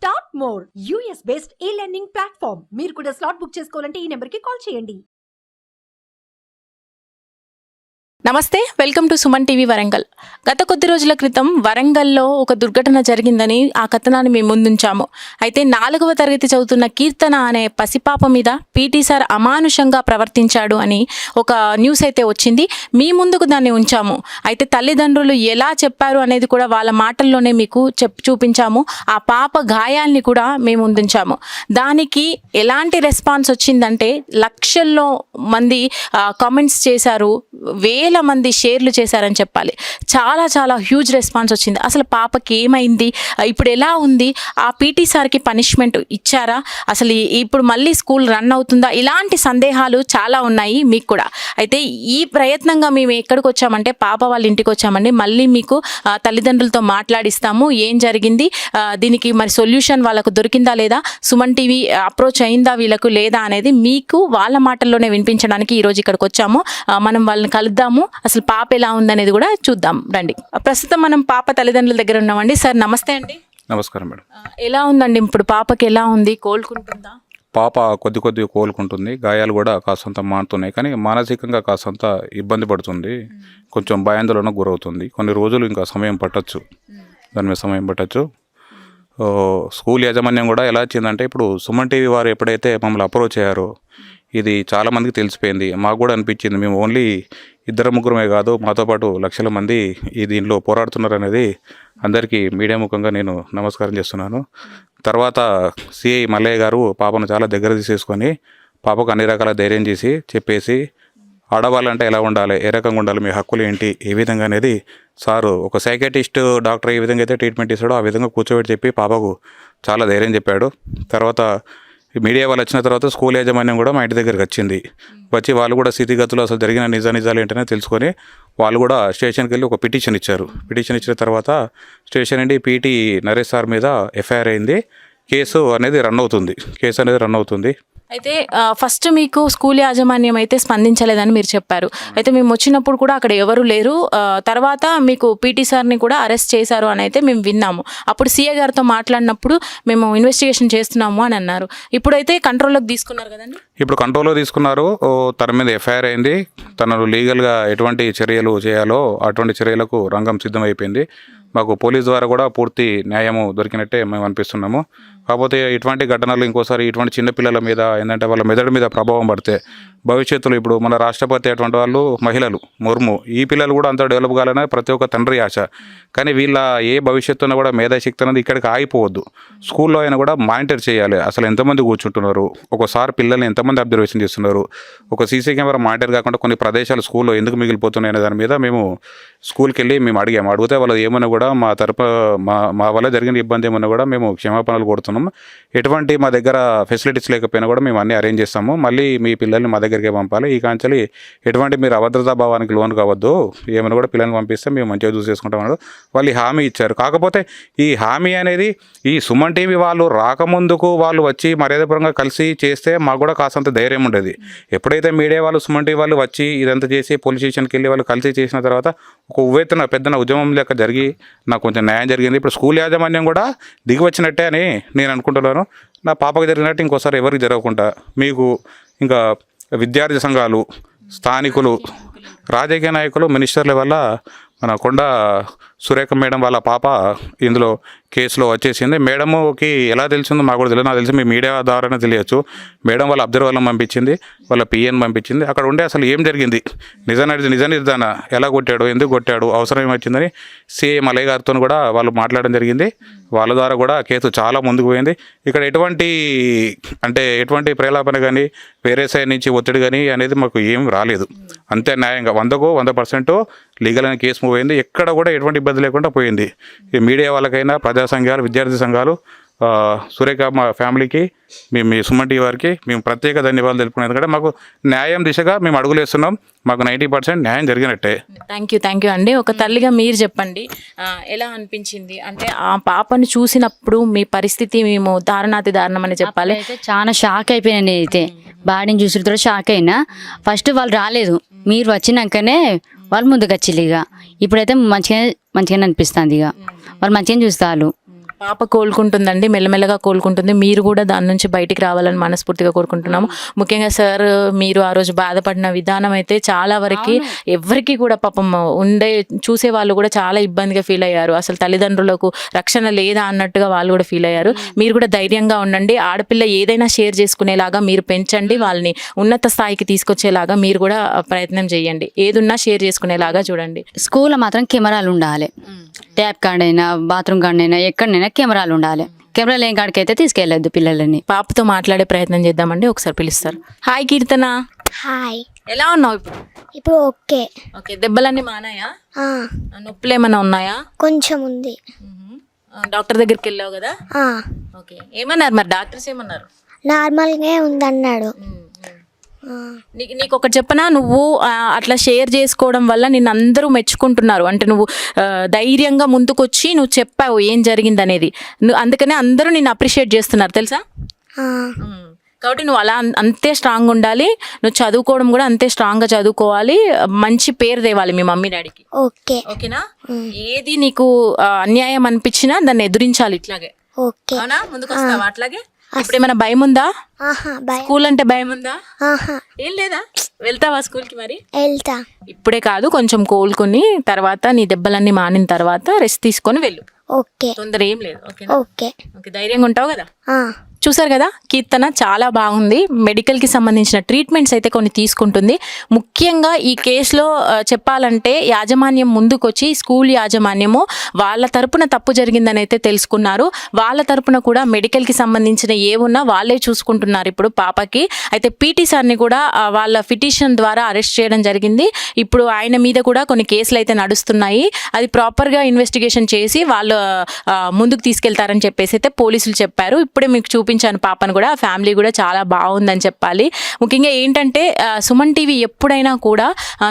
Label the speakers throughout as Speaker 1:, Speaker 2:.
Speaker 1: Start more US based ఈ learning platform. మీరు కూడా స్లాట్ బుక్ చేసుకోవాలంటే ఈ నెంబర్కి కాల్ చేయండి.
Speaker 2: నమస్తే, welcome to Suman TV Warangal. గత కొద్ది రోజుల క్రితం వరంగల్లో ఒక దుర్ఘటన జరిగిందని ఆ కథనాన్ని మేము ముందుంచాము. అయితే 4వ తరగతి చదువుతున్న కీర్తన అనే పసిపాప మీద పీటీ సార్ అమానుషంగా ప్రవర్తించాడు అని ఒక న్యూస్ అయితే వచ్చింది. మీ ముందుకు దాన్ని ఉంచాము. అయితే తల్లిదండ్రులు ఎలా చెప్పారు అనేది కూడా వాళ్ళ మాటల్లోనే మీకు చూపించాము. ఆ పాప గాయాల్ని కూడా మేము ముందుంచాము. దానికి ఎలాంటి రెస్పాన్స్ వచ్చిందంటే లక్షల్లో మంది కామెంట్స్ చేశారు, వేల మంది షేర్లు చేశారని చెప్పాలి. చాలా చాలా హ్యూజ్ రెస్పాన్స్ వచ్చింది. అసలు పాపకి ఏమైంది, ఇప్పుడు ఎలా ఉంది, ఆ పీటీ సార్కి పనిష్మెంట్ ఇచ్చారా, అసలు ఇప్పుడు మళ్ళీ స్కూల్ రన్ అవుతుందా, ఇలాంటి సందేహాలు చాలా ఉన్నాయి మీకు కూడా. అయితే ఈ ప్రయత్నంగా మేము ఎక్కడికి వచ్చామంటే పాప వాళ్ళ ఇంటికి వచ్చామండి. మళ్ళీ మీకు తల్లిదండ్రులతో మాట్లాడిస్తాము ఏం జరిగింది, దీనికి మరి సొల్యూషన్ వాళ్ళకు దొరికిందా లేదా, సుమన్ టీవీ అప్రోచ్ అయిందా వీళ్ళకు లేదా అనేది మీకు వాళ్ళ మాటల్లోనే వినిపించడానికి ఈరోజు ఇక్కడికి వచ్చాము. మనం వాళ్ళని కలుద్దాము, అసలు పాప ఎలా ఉందనేది కూడా చూద్దాం రండి. ప్రస్తుతం మనం పాప తల్లిదండ్రుల దగ్గర ఉన్నామండి. సార్ నమస్తే అండి.
Speaker 3: నమస్కారం మేడం.
Speaker 2: ఎలా ఉందండి ఇప్పుడు పాపకి, ఎలా ఉంది, కోలుకుంటుందా?
Speaker 3: పాప కొద్ది కోలుకుంటుంది, గాయాలు కూడా కాస్తంత మానుతున్నాయి, కానీ మానసికంగా కాస్తంత ఇబ్బంది పడుతుంది, కొంచెం భయాందోళనకు గురవుతుంది. కొన్ని రోజులు ఇంకా సమయం పట్టచ్చు, దాని మీద సమయం పట్టచ్చు. స్కూల్ యాజమాన్యం కూడా ఎలా వచ్చిందంటే, ఇప్పుడు సుమన్ టీవీ వారు ఎప్పుడైతే మమ్మల్ని అప్రోచ్ అయ్యారో ఇది చాలామందికి తెలిసిపోయింది. మాకు కూడా అనిపించింది, మేము ఓన్లీ 2-3 కాదు, మాతో పాటు లక్షల మంది ఈ దీనిలో పోరాడుతున్నారు అనేది అందరికీ మీడియా ముఖంగా నేను నమస్కారం చేస్తున్నాను. తర్వాత సిఐ మల్లయ్య గారు పాపను చాలా దగ్గర తీసేసుకొని పాపకు అన్ని రకాల ధైర్యం చేసి చెప్పేసి, ఆడవాళ్ళంటే ఎలా ఉండాలి, ఏ రకంగా ఉండాలి, మీ హక్కులు ఏంటి, ఏ విధంగా అనేది సారు ఒక సైకాట్రిస్ట్ డాక్టర్ ఏ విధంగా అయితే ట్రీట్మెంట్ ఇస్తాడో ఆ విధంగా కూర్చోబెట్టి చెప్పి పాపకు చాలా ధైర్యం చెప్పాడు. తర్వాత మీడియా వాళ్ళు వచ్చిన తర్వాత స్కూల్ యాజమాన్యం కూడా మా ఇంటి దగ్గరికి వచ్చింది. వచ్చి వాళ్ళు కూడా స్థితిగతులు అసలు జరిగిన నిజాలు ఏంటనే తెలుసుకొని వాళ్ళు కూడా స్టేషన్కి వెళ్ళి ఒక పిటిషన్ ఇచ్చారు. పిటిషన్ ఇచ్చిన తర్వాత స్టేషన్ నుండి పీటీ నరేష్ సార్ మీద ఎఫ్ఐఆర్ అయింది. కేసు అనేది రన్ అవుతుంది.
Speaker 2: అయితే ఫస్ట్ మీకు స్కూల్ యాజమాన్యం అయితే స్పందించలేదని మీరు చెప్పారు. అయితే మేము వచ్చినప్పుడు కూడా అక్కడ ఎవరు లేరు, తర్వాత మీకు పీటీ సార్ని కూడా అరెస్ట్ చేశారు అని అయితే మేము విన్నాము. అప్పుడు సీఏ గారితో మాట్లాడినప్పుడు మేము ఇన్వెస్టిగేషన్ చేస్తున్నాము అని అన్నారు. ఇప్పుడైతే కంట్రోల్లోకి తీసుకున్నారు కదండి?
Speaker 3: ఇప్పుడు కంట్రోల్లో తీసుకున్నారు. తన మీద ఎఫ్ఐఆర్ అయింది. తనను లీగల్గా ఎటువంటి చర్యలు చేయాలో అటువంటి చర్యలకు రంగం సిద్ధమైపోయింది. మాకు పోలీస్ ద్వారా కూడా పూర్తి న్యాయము దొరికినట్టే మేము అనిపిస్తున్నాము. కాకపోతే ఇటువంటి ఘటనలు ఇంకోసారి ఇటువంటి చిన్నపిల్లల మీద ఏంటంటే వాళ్ళ మెదడు మీద ప్రభావం పడితే భవిష్యత్తులో ఇప్పుడు మన రాష్ట్రపతి అటువంటి వాళ్ళు మహిళలు ముర్ము, ఈ పిల్లలు కూడా అంత డెవలప్ కావాలనే ప్రతి ఒక్క తండ్రి ఆశ. కానీ వీళ్ళ ఏ భవిష్యత్తున కూడా మేధాశక్తి అనేది ఇక్కడికి ఆగిపోవద్దు. స్కూల్లో అయినా కూడా మానిటర్ చేయాలి, అసలు ఎంతమంది కూర్చుంటున్నారు, ఒకసారి పిల్లల్ని ఎంతమంది అబ్జర్వేషన్ చేస్తున్నారు, ఒక సీసీ కెమెరా మానిటర్ కాకుండా కొన్ని ప్రదేశాలు స్కూల్లో ఎందుకు మిగిలిపోతున్నాయి అనే దాని మీద మేము స్కూల్కి వెళ్ళి మేము అడిగితే వాళ్ళు ఏమన్నా కూడా మా వల్ల జరిగిన ఇబ్బంది ఏమన్నా కూడా మేము క్షమాపణలు కోరుతున్నాం. ఎటువంటి మా దగ్గర ఫెసిలిటీస్ లేకపోయినా కూడా మేము అన్నీ అరేంజ్ చేస్తాము. మళ్ళీ మీ పిల్లల్ని మా దగ్గరికి పంపాలి. ఈ కాంచెలి ఎటువంటి మీరు అభద్రతా భావానికి లోన్ కావద్దు, ఏమైనా కూడా పిల్లల్ని పంపిస్తే మేము మంచిగా చూసేసుకుంటామన్నాడు. వాళ్ళు హామీ ఇచ్చారు. కాకపోతే ఈ హామీ అనేది ఈ సుమన్ టీవీ వాళ్ళు రాకముందుకు వాళ్ళు వచ్చి మర్యాదపరంగా కలిసి చేస్తే మాకు కూడా కాసంత ధైర్యం ఉండేది. ఎప్పుడైతే మీడియా వాళ్ళు సుమన్ టీవీ వాళ్ళు వచ్చి ఇదంతా చేసి పోలీస్ స్టేషన్కి వెళ్ళి వాళ్ళు కలిసి చేసిన తర్వాత ఒక ఉవ్వెత్తున పెద్దన ఉద్యమం లెక్క జరిగి నాకు కొంచెం న్యాయం జరిగింది. ఇప్పుడు స్కూల్ యాజమాన్యం కూడా దిగి వచ్చినట్టే అని నేను అనుకుంటున్నాను. నా పాపకు జరిగినట్టు ఇంకోసారి ఎవరికి జరగకుండా మీకు ఇంకా విద్యార్థి సంఘాలు, స్థానికులు, రాజకీయ నాయకులు, మినిస్టర్ల వల్ల మన కొండ సురేఖ మేడం వాళ్ళ పాప ఇందులో కేసులో వచ్చేసింది. మేడంకి ఎలా తెలిసిందో మాకు కూడా తెలియదు. నాకు తెలిసి మీ మీడియా ద్వారానే తెలియచ్చు. మేడం వాళ్ళ అబ్జర్వర్లను పంపించింది, వాళ్ళ పిఎన్ పంపించింది. అక్కడ ఉండే అసలు ఏం జరిగింది, నిజ నిర్ధారణ, ఎలా కొట్టాడు, ఎందుకు కొట్టాడు, అవసరం ఏమొచ్చిందని సిఐ మలయ్య గారితో కూడా వాళ్ళు మాట్లాడడం జరిగింది. వాళ్ళ ద్వారా కూడా కేసు చాలా ముందుకు పోయింది. ఇక్కడ ఎటువంటి ప్రేలాపన కానీ వేరే సైడ్ నుంచి ఒత్తిడి కానీ అనేది మాకు ఏం రాలేదు. అంతే న్యాయంగా 100కు 100% లీగల్ అయిన కేసు మూవ్ అయింది. ఎక్కడ కూడా ఎటువంటి ఇబ్బంది లేకుండా పోయింది. ఈ మీడియా వాళ్ళకైనా, ప్రజా సంఘాలు, విద్యార్థి సంఘాలు, సురేఖ మా ఫ్యామిలీకి, మీ సుమన్ టీవీ వారికి మేము ప్రత్యేక ధన్యవాదాలు తెలుపుకున్నాం. ఎందుకంటే మాకు న్యాయం దిశగా మేము అడుగులు వేస్తున్నాం. మాకు 90% న్యాయం జరిగినట్టే.
Speaker 2: థ్యాంక్ యూ అండి. ఒక తల్లిగా మీరు చెప్పండి, ఎలా అనిపించింది? అంటే ఆ పాపను చూసినప్పుడు మీ పరిస్థితి మేము దారుణం అని చెప్పాలి.
Speaker 4: అయితే చాలా షాక్ అయిపోయినా. నేనైతే బాడీని చూసిన తర్వాత షాక్ అయినా. ఫస్ట్ వాళ్ళు రాలేదు, మీరు వచ్చినాకనే వాళ్ళు ముందుకు వచ్చిల్లు. ఇప్పుడైతే మంచిగానే అనిపిస్తుంది. వాళ్ళు మంచిగా చూస్తారు.
Speaker 2: పాప కోలుకుంటుందండి, మెల్లమెల్లగా కోలుకుంటుంది. మీరు కూడా దాని నుంచి బయటికి రావాలని మనస్ఫూర్తిగా కోరుకుంటున్నాము. ముఖ్యంగా సార్ మీరు ఆ రోజు బాధపడిన విధానం అయితే చాలా వరకు ఎవరికి కూడా పాపం చూసే వాళ్ళు కూడా చాలా ఇబ్బందిగా ఫీల్ అయ్యారు. అసలు తల్లిదండ్రులకు రక్షణ లేదా అన్నట్టుగా వాళ్ళు కూడా ఫీల్ అయ్యారు. మీరు కూడా ధైర్యంగా ఉండండి. ఆడపిల్ల ఏదైనా షేర్ చేసుకునేలాగా మీరు పెంచండి, వాళ్ళని ఉన్నత స్థాయికి తీసుకొచ్చేలాగా మీరు కూడా ప్రయత్నం చేయండి. ఏదున్నా షేర్ చేసుకునేలాగా చూడండి.
Speaker 4: స్కూల్లో మాత్రం కెమెరాలు ఉండాలి. ట్యాప్ కాడైనా బాత్రూమ్ కాడైనా ఎక్కడైనా కెమెరాలు ఉండాలి. కెమెరాలు ఏం కాడికైతే తీసుకెళ్ళొద్దు పిల్లలని.
Speaker 2: పాపతో మాట్లాడే ప్రయత్నం చేద్దామండి, ఒకసారి పిలుస్తారు. హాయ్ కీర్తన,
Speaker 5: హాయ్.
Speaker 2: ఎలా ఉన్నావు ఇప్పుడు?
Speaker 5: ఇప్పుడు ఓకే.
Speaker 2: ఓకే, దెబ్బలన్నీ మానాయా?
Speaker 5: ఆ,
Speaker 2: నొప్పులు ఏమైనా ఉన్నాయా?
Speaker 5: కొంచెం ఉంది.
Speaker 2: డాక్టర్ దగ్గరికి వెళ్ళావు కదా?
Speaker 5: ఆ,
Speaker 2: ఓకే, ఏమన్నారు మరి డాక్టర్స్ ఏమన్నారు?
Speaker 5: నార్మల్గా ఉందన్నాడు. ఆ,
Speaker 2: నీకు ఒకటి చెప్పనా, నువ్వు అట్లా షేర్ చేసుకోవడం వల్ల నిన్ను అందరూ మెచ్చుకుంటున్నారు. అంటే నువ్వు ధైర్యంగా ముందుకొచ్చి నువ్వు చెప్పావు ఏం జరిగింది అనేది. అందుకనే అందరూ నిన్ను అప్రిషియేట్ చేస్తున్నారు తెలుసా.
Speaker 5: ఆ,
Speaker 2: కాబట్టి నువ్వు అలా అంతే స్ట్రాంగ్ ఉండాలి. నువ్వు చదువుకోవడం కూడా అంతే స్ట్రాంగ్గా చదువుకోవాలి. మంచి పేరు తేవాలి మీ మమ్మీ డాడీకి.
Speaker 5: ఓకే.
Speaker 2: ఓకేనా? ఏది నీకు అన్యాయం అనిపించినా దాన్ని ఎదురించాలి ఇట్లాగే.
Speaker 5: ఓకే.
Speaker 2: అవునా? ముందుకు వస్తావా అట్లాగే? ఇప్పుడు ఏమైనా భయం ఉందా?
Speaker 5: ఆహా, భయం.
Speaker 2: స్కూల్ అంటే భయం ఉందా?
Speaker 5: ఆహా,
Speaker 2: ఏం లేదా? వెళ్తావా స్కూల్కి మరి?
Speaker 5: వెళ్తా.
Speaker 2: ఇప్పుడే కాదు, కొంచెం కోలుకొని తర్వాత నీ దెబ్బలన్నీ మానిన తర్వాత రెస్ట్ తీసుకొని వెళ్ళు.
Speaker 5: ఓకే.
Speaker 2: తొందర ఏం లేదు. Okay
Speaker 5: okay.
Speaker 2: ఓకే, ధైర్యంగా ఉంటావు కదా?
Speaker 5: ఆ,
Speaker 2: చూసారు కదా, కీర్తన చాలా బాగుంది. మెడికల్కి సంబంధించిన ట్రీట్మెంట్స్ అయితే కొన్ని తీసుకుంటుంది. ముఖ్యంగా ఈ కేసులో చెప్పాలంటే యాజమాన్యం ముందుకొచ్చి స్కూల్ యాజమాన్యము వాళ్ళ తరపున తప్పు జరిగిందని అయితే తెలుసుకున్నారు. వాళ్ళ తరపున కూడా మెడికల్కి సంబంధించిన ఏమున్నా వాళ్ళే చూసుకుంటున్నారు ఇప్పుడు పాపకి. అయితే పీటీ సార్ని కూడా వాళ్ళ పిటిషన్ ద్వారా అరెస్ట్ చేయడం జరిగింది. ఇప్పుడు ఆయన మీద కూడా కొన్ని కేసులు అయితే నడుస్తున్నాయి. అది ప్రాపర్గా ఇన్వెస్టిగేషన్ చేసి వాళ్ళు ముందుకు తీసుకెళ్తారని చెప్పేసి అయితే పోలీసులు చెప్పారు. ఇప్పుడే మీకు చూపించాను పాపను కూడా. ఫ్యామిలీ కూడా చాలా బాగుందని చెప్పాలి. ముఖ్యంగా ఏంటంటే సుమన్ టీవీ ఎప్పుడైనా కూడా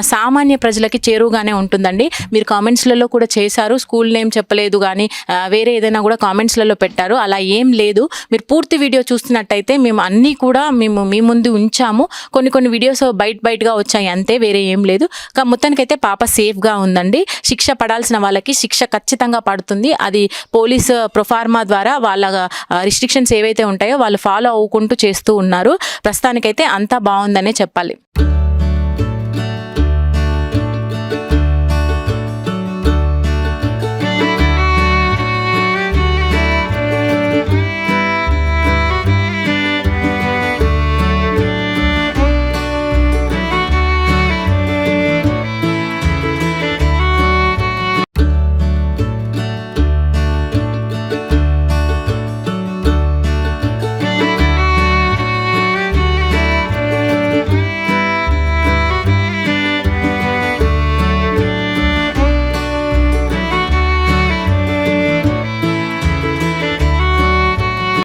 Speaker 2: సామాన్య ప్రజలకి చేరువుగానే ఉంటుందండి. మీరు కామెంట్స్లలో కూడా చేశారు, స్కూల్ నేమ్ చెప్పలేదు కానీ వేరే ఏదైనా కూడా కామెంట్స్లలో పెట్టారు. అలా ఏం లేదు. మీరు పూర్తి వీడియో చూస్తున్నట్టయితే మేము అన్నీ కూడా మీ ముందు ఉంచాము. కొన్ని వీడియోస్ బయటగా వచ్చాయి అంతే, వేరే ఏం లేదు. మొత్తానికైతే పాప సేఫ్గా ఉందండి. శిక్ష పడాల్సిన వాళ్ళకి శిక్ష ఖచ్చితంగా పడుతుంది. అది పోలీస్ ప్రొఫార్మా ద్వారా వాళ్ళ రిస్ట్రిక్షన్స్ ఏవైతే ఉంటాయో వాళ్ళు ఫాలో అవ్వుకుంటూ చేస్తూ ఉన్నారు. ప్రస్తుతానికైతే అంతా బాగుందనే చెప్పాలి.